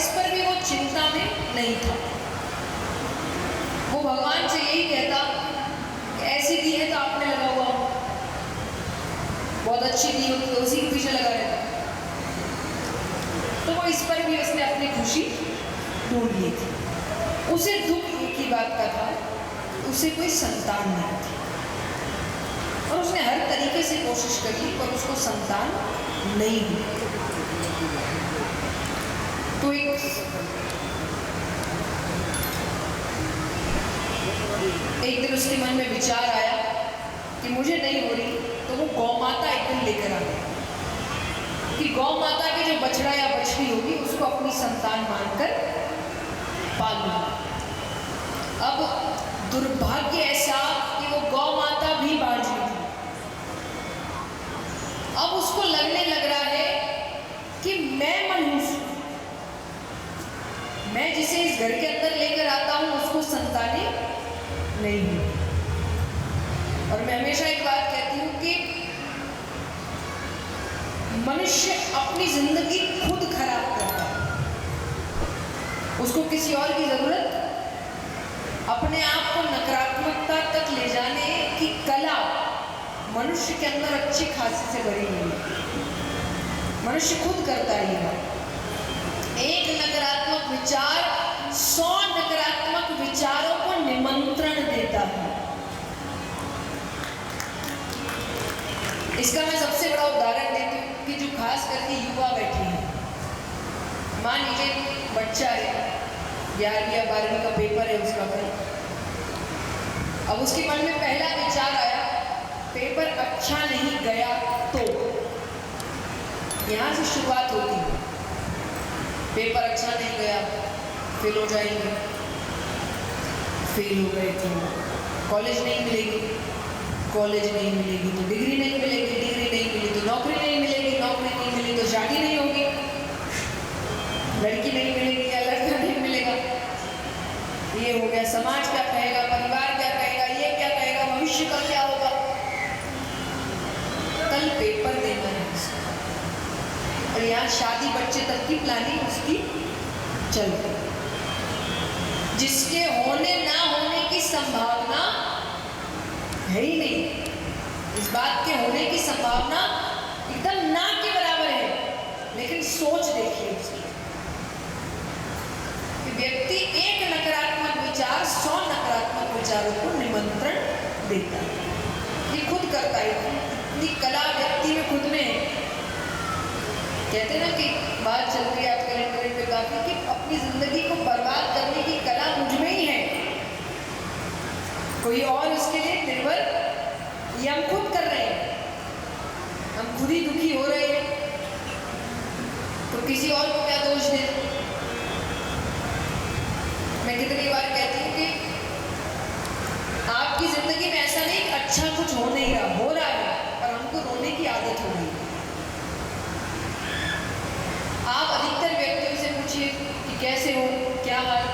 इस पर भी वो चिंता में नहीं था। वो भगवान से यही कहता कि ऐसी दी है तो आपने लगा हुआ, बहुत अच्छी दी होती तो उसी के पीछे लगा रहता। तो वो इस पर भी उसने अपनी खुशी ढूंढ ली थी। उसे दुख एक ही बात का था, उसे कोई संतान नहीं थी और उसने हर तरीके से कोशिश करी पर उसको संतान नहीं हुई। तो एक दिन उसके मन में विचार आया कि मुझे नहीं हो रही, तो वो गौ माता एक दिन लेकर आ गई कि गौ माता के जो बछड़ा या बछड़ी होगी उसको अपनी संतान मानकर पालूंगा। अब दुर्भाग्य ऐसा कि वो गौ माता भी बांझी थी। अब उसको लगने लग रहा है कि मैं मनुष्य, मैं जिसे इस घर के अंदर लेकर आता हूं उसको संतानें नहीं हुई। और मैं हमेशा एक बात कहती हूं कि मनुष्य अपनी जिंदगी खुद खराब करता है, उसको किसी और की जरूरत, अपने आप को नकारात्मकता तक ले जाने की कला मनुष्य के अंदर अच्छी खासी से भरी हुई है। मनुष्य खुद करता है ये बात। एक नकारात्मक विचार 100 नकारात्मक विचारों को निमंत्रण देता है। इसका मैं सबसे बड़ा उदाहरण देती हूँ कि जो खास करके युवा बैठे हैं। मान लीजिए बच्चा है, 11वीं या 12वीं का पेपर है उसका कल। अब उसके मन में पहला विचार आया, पेपर अच्छा नहीं गया तो। यहाँ से शुरुआत होती है। पेपर अच्छा नहीं गया, फेल हो जाएंगे, फेल हो गए तो कॉलेज नहीं मिलेगी, कॉलेज नहीं मिलेगी तो डिग्री नहीं मिलेगी, डिग्री नहीं मिली तो नौकरी नहीं मिलेगी, नौकरी नहीं मिली तो शादी नहीं होगी, लड़की नहीं मिलेगी या लड़का नहीं मिलेगा। ये हो गया, समाज क्या कहेगा, परिवार क्या कहेगा, ये क्या कहेगा, भविष्य का क्या होगा। कल पेपर देना है और यहाँ शादी बच्चे तक की प्लानिंग उसकी चल रही, जिसके होने ना होने की संभावना है ही नहीं। इस बात के होने की संभावना एकदम ना के बराबर है, लेकिन सोच देखिए उसकी कि व्यक्ति एक नकारात्मक विचार 100 नकारात्मक विचारों को निमंत्रण देता है। ये खुद करता है, इतनी कला व्यक्ति में खुद में है। कहते ना कि बात चल रही है आजकल इंटरनेट पे काफी कि अपनी जिंदगी को बर्बाद करने की कला मुझ में ही है, कोई और उसके लिए निर्भर, ये हम खुद कर रहे हैं। हम खुद ही दुखी हो रहे हैं तो किसी और को क्या दोष दें। मैं कितनी बार कहती हूँ कि आपकी जिंदगी में ऐसा नहीं कि अच्छा कुछ हो नहीं रहा, हो रहा है, पर हमको रोने की आदत हो गई। आप अधिकतर व्यक्तियों से पूछिए कि कैसे हो, क्या हाल,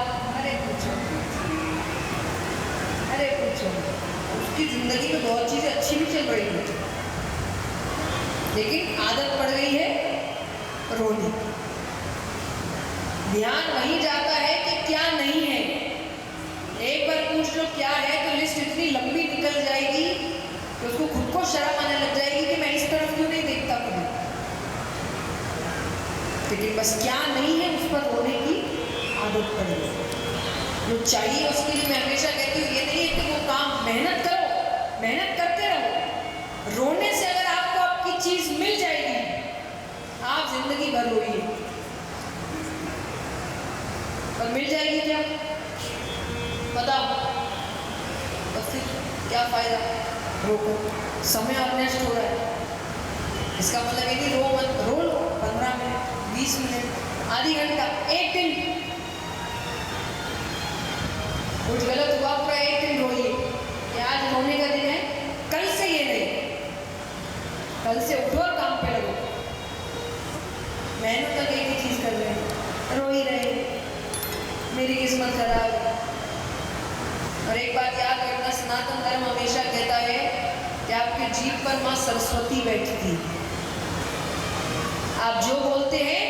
अरे पूछो, अरे पूछो। उसकी जिंदगी में बहुत चीजें अच्छी भी चल रही है, लेकिन आदत पड़ गई है रोने। ध्यान वहीं जाता है कि क्या नहीं है। एक बार पूछ लो क्या है तो लिस्ट इतनी लंबी निकल जाएगी कि उसको खुद को शर्म आने लग जाएगी कि मैं इस तरफ क्यों नहीं देखता कभी। लेकिन बस क्या नहीं है उस पर रोने की आदत पड़ेगी। जो चाहिए उसके लिए मैं हमेशा कहती हूँ, ये नहीं है कि वो काम मेहनत करो, मेहनत करते रहो। रोने से अगर आपको आपकी चीज मिल जाएगी, आप जिंदगी भर रोइए, और मिल जाएगी क्या बताओ, तो फिर क्या फायदा। रोको, समय और नष्ट हो रहा है। इसका मतलब ये नहीं रो मत, रो लो 15 मिनट, 20 मिनट, आधी घंटा, एक दिन। कुछ गलत हुआ पूरा एक दिन रोइए कि आज रोने का दिन है, कल से ये नहीं, कल से उठो और काम पे लगो। मेहनत तक एक ही चीज कर रहे हैं, रो ही रहे, मेरी किस्मत खराब है। और एक बात याद रखना, सनातन धर्म हमेशा कहता है कि आपके जीभ पर माँ सरस्वती बैठती है। आप जो बोलते हैं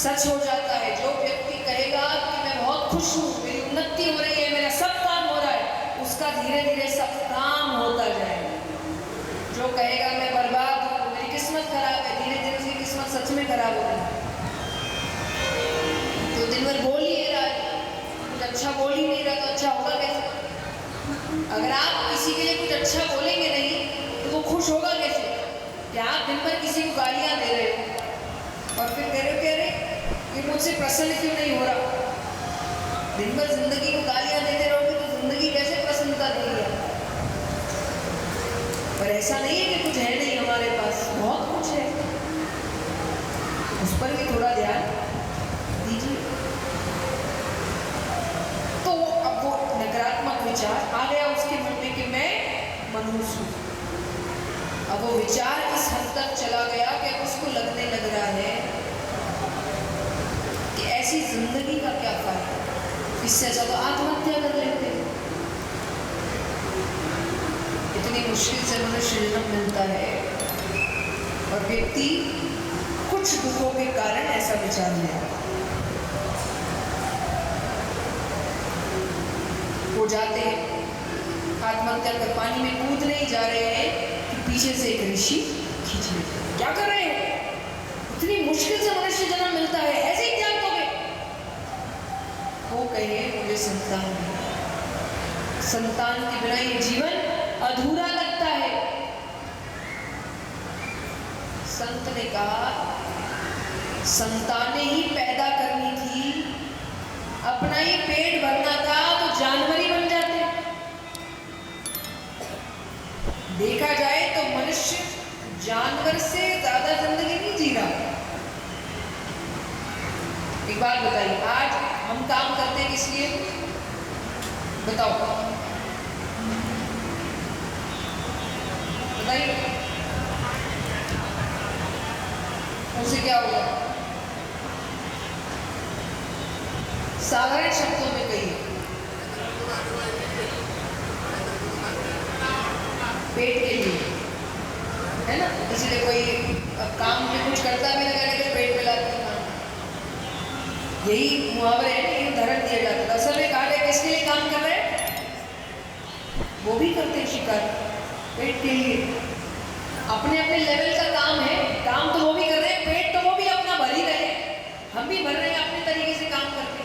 सच हो जाता है। जो व्यक्ति कहेगा कि मैं बहुत खुश हूँ, मेरी उन्नति हो रही है, मेरा सब काम हो रहा है, उसका धीरे धीरे सब काम होता जाएगा। जो कहेगा मैं बर्बाद हूँ, मेरी किस्मत खराब है, धीरे धीरे उसकी किस्मत सच में खराब हो रही है। तो दिन भर बोल ही रहा है, कुछ अच्छा बोल ही नहीं रहा, तो अच्छा होगा कैसे? अगर आप किसी के लिए कुछ अच्छा बोलेंगे नहीं तो वो खुश होगा कैसे? क्या आप दिन भर किसी को गालियां दे रहे हो और फिर कह रहे हो कि अरे ये मुझसे प्रसन्न क्यों नहीं हो रहा? दिन भर जिंदगी को गालियां देते रहोगे तो जिंदगी कैसे प्रसन्नता देगी? पर ऐसा नहीं है कि कुछ है नहीं, हमारे पास बहुत कुछ है, उस पर भी थोड़ा ध्यान दीजिए। तो अब वो नकारात्मक विचार आ गया उसके मन में कि मैं मनुष्य हूँ। अब वो विचार इस हद तक चला गया कि अब उसको लगने लग रहा है कि ऐसी जिंदगी का क्या फायदा, इससे अच्छा तो आत्महत्या कर लेते। इतनी मुश्किल से मनुष्य जन्म मिलता है और व्यक्ति कुछ दुखों के कारण ऐसा विचार ले हो जाते हैं। आत्महत्या कर पानी में कूद नहीं जा रहे हैं कि पीछे से एक ऋषि खींच लेते। क्या कर रहे हैं? इतनी मुश्किल से मनुष्य जन्म मिलता है, ऐसे ही त्याग दोगे? वो कहे मुझे संतान नहीं, संतान के बिना ये जीवन अधूरा लगता है। संत ने कहा संतानें ही पैदा करनी थी, अपना ही पेट भरना था तो जानवर ही बन जाते। देखा जाए तो मनुष्य जानवर से ज्यादा जिंदगी नहीं जी रहा। एक बात बताइए, आज हम काम करते हैं किस लिए? बताओ बताइए, उसे क्या होगा? साधारण शब्दों में कहिए। पेट के लिए, है ना? इसलिए कोई काम में कुछ करता भी लगा तो पेट में लाते हैं। यही मुहावरे है, ये उदाहरण दिया जाता है। असल में कहा गया किसके लिए काम कर रहे हैं? वो भी करते हैं शिकार, पेट के लिए। अपने अपने लेवल का काम है, काम तो वो भी कर रहे हैं, पेट तो वो भी अपना भर ही रहे हैं, हम भी भर रहे हैं अपने तरीके से काम करके।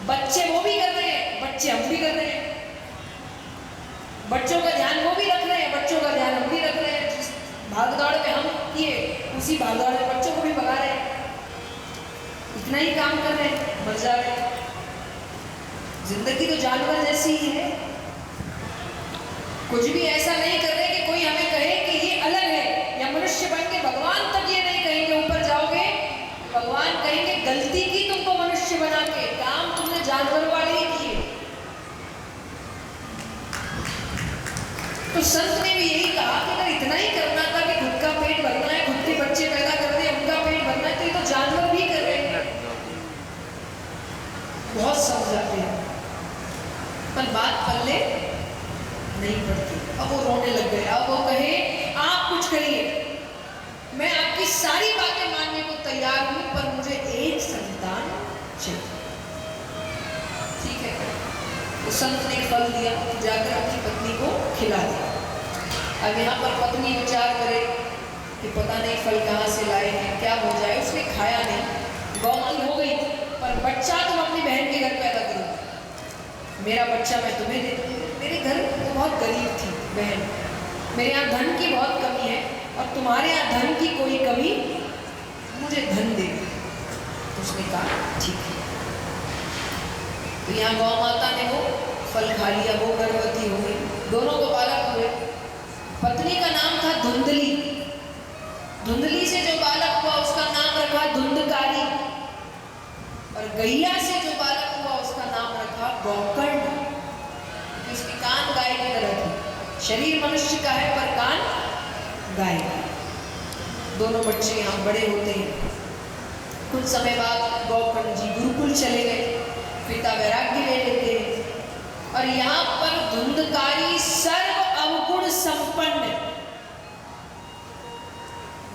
बच्चे वो भी कर रहे हैं, बच्चे हम भी कर रहे हैं। बच्चों का ध्यान वो भी रख रहे हैं, बच्चों का ध्यान हम भी रख रहे हैं। जिस भागदौड़ में हम किए उसी भागदौड़ में बच्चों को भी भगा रहे हैं। इतना ही काम कर रहे हैं, मर जा रहे हैं। जिंदगी तो जानवर जैसी ही है। कुछ भी ऐसा नहीं कर रहे कि कोई हमें कहे कि ये अलग है, या मनुष्य बन के भगवान तक ये नहीं कहेंगे। ऊपर जाओगे भगवान कहेंगे गलती की तुमको मनुष्य बना के, काम तुमने जानवर वाले ही किए। तो संत ने भी यही कहा कि अगर इतना ही करना था कि खुद का पेट भरना है, खुद के बच्चे पैदा करने हैं, उनका पेट भरना है, तो ये तो जानवर भी कर रहे हैं। बहुत समझाते हैं पर बात पल्ले नहीं पड़ती। अब वो रोने लग गए। अब वो कहे आप कुछ करिए, मैं आपकी सारी बातें मानने को तैयार हूं, पर मुझे एक संतान चाहिए। ठीक है, तो संत ने फल दिया, जाकर अपनी पत्नी को खिला दिया। अब यहाँ पर पत्नी विचार करे कि पता नहीं फल कहाँ से लाए हैं, क्या हो जाए। उसने खाया नहीं, गौमाता हो गई, पर बच्चा तुम अपनी बहन के घर पैदा करो, मेरा बच्चा मैं तुम्हें दे दूँ। मेरे घर तो बहुत गरीब थी बहन, मेरे यहाँ धन की बहुत कमी है और तुम्हारे यहाँ धन की कोई कमी, मुझे धन दे। तो उसने कहा ठीक है। तो यहाँ गौ माता ने वो फल खा लिया, वो गर्भवती हो गई, दोनों को बालक हुए। पत्नी का नाम था धुंधली। धुंधली से जो बालक हुआ उसका नाम रखा धुंधकारी, और गैया से जो बालक हुआ उसका नाम रखा गौकर्ण। उसकी कान गाय की तरह थी, शरीर मनुष्य का है पर कान गाय का। दोनों बच्चे यहाँ बड़े होते हैं। कुछ समय बाद गौकर्ण जी गुरुकुल चले गए, पिता वैराग्य ले लेते हैं, और यहाँ पर धुंधकारी सर्व अवगुण संपन्न।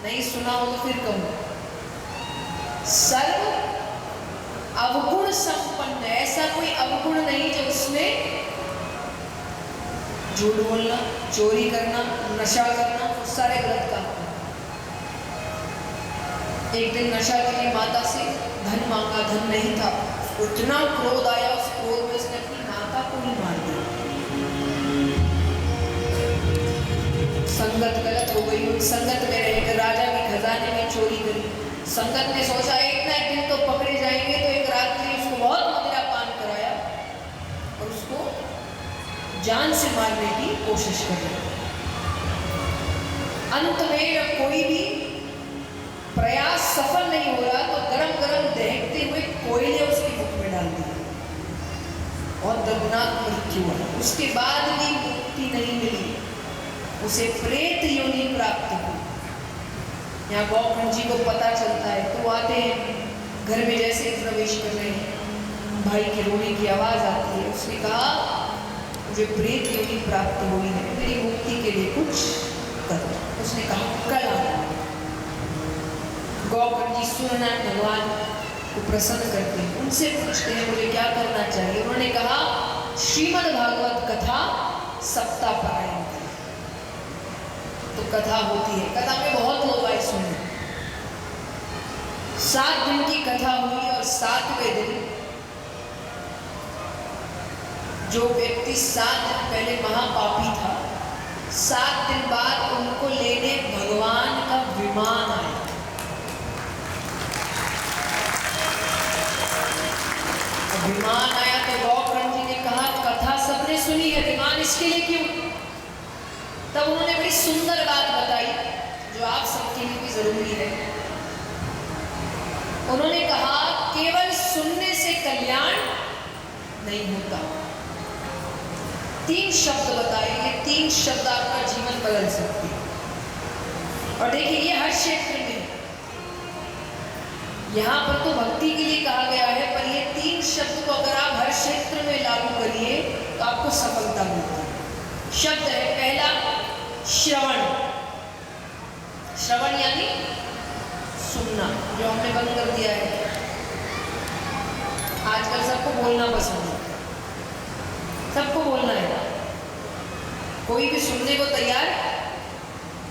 नहीं सुना हो तो फिर कहूँ, सर्व अवगुण संपन्न है। ऐसा कोई अवगुण नहीं जो उसमें झूठ बोलना, चोरी करना, नशा करना, वो सारे गलत काम करना। एक दिन नशा के लिए माता से धन मांगा, धन नहीं था। इतना क्रोध आया, उस क्रोध में उसने अपनी माता को ही मार दिया। संगत गलत हो गई, उन संगत में रहकर राजा के खजाने में चोरी करी। संगत ने सोचा एक ना एक दिन तो पकड़े जाएंगे, तो एक रात्रि उसको बहुत मदिरा पान कराया और उसको जान से मारने की कोशिश कर रहे। अंत में जब कोई भी प्रयास सफल नहीं हो रहा तो गरम गरम दहकते हुए कोयले उसके मुख में डाल दिया और दर्दनाक मृत्यु हुआ। उसके बाद भी मुक्ति नहीं मिली, उसे प्रेत योनि प्राप्त हुई। यहाँ गौखंड जी को पता चलता है तो आते हैं, घर में जैसे प्रवेश कर रहे हैं, भाई के रोने की आवाज आती है। उसने कहा मुझे प्रेत योनि प्राप्त हुई है, मेरी मुक्ति के लिए कुछ करो। उसने कहा कल आना। गौखंड जी सूर्यनारायण भगवान को प्रसन्न करते हैं, उनसे पूछते हैं मुझे क्या करना चाहिए। उन्होंने कहा श्रीमद् भागवत कथा सप्ताह पारायण करें। तो कथा होती है, कथा में बहुत लोग आए सुने। 7 दिन की कथा हुई और 7वें दिन जो व्यक्ति 7 दिन पहले महापापी था, 7 दिन बाद उनको लेने भगवान का विमान आया। विमान आया तो गौखंड जी ने कहा कथा सबने सुनी है, विमान इसके लिए क्यों? तब उन्होंने बड़ी सुंदर बात बताई जो आप सबके लिए भी जरूरी है। उन्होंने कहा केवल सुनने से कल्याण नहीं होता। 3 शब्द बताए, ये 3 शब्द आपका जीवन बदल सकते हैं। और देखिए ये हर क्षेत्र में, यहाँ पर तो भक्ति के लिए कहा गया है, पर ये 3 शब्द को अगर आप हर क्षेत्र में लागू करिए तो आपको सफलता मिलती है। शब्द है पहला श्रवण। श्रवण यानी सुनना, जो हमने बंद कर दिया है। आजकल सबको बोलना पसंद है, सबको बोलना है, कोई भी सुनने को तैयार।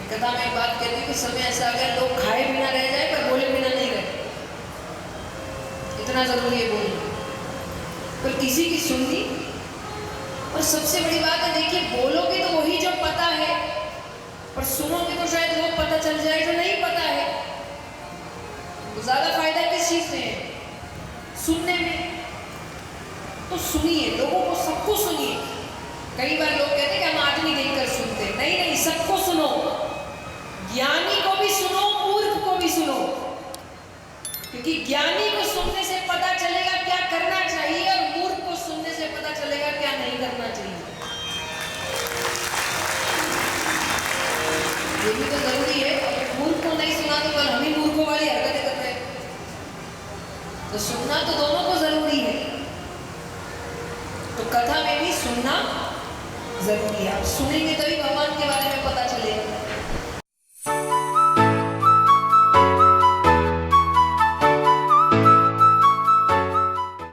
कथा में एक बात कहती हूँ कि समय ऐसा आ गया लोग खाए बिना रह जाए पर बोले बिना नहीं रहे। इतना जरूरी है बोलना, पर किसी की सुननी। और सबसे बड़ी बात है देखिए, बोलोगे तो वही जो पता है, पर सुनोगे तो शायद वो पता चल जाए जो नहीं पता है। तो ज्यादा फायदा किस चीज में है? सुनने में। तो सुनिए, लोगों को सबको सुनिए। कई बार लोग कहते हैं कि हम आदमी देखकर सुनते, नहीं नहीं, सबको सुनो। ज्ञानी को भी सुनो, मूर्ख को भी सुनो, क्योंकि ज्ञानी को सुनने से पता चलेगा क्या करना चाहिए और मूर्ख को सुनने से पता चलेगा क्या नहीं करना चाहिए। ये भी तो जरूरी है। अगर मूर्ख को नहीं सुना तो कल हम ही मूर्खों वाली हरकतें कर रहे हैं। तो सुनना तो दोनों को जरूरी है। तो कथा में भी सुनना जरूरी है। आप सुनेंगे तभी भगवान के बारे में पता चलेगा।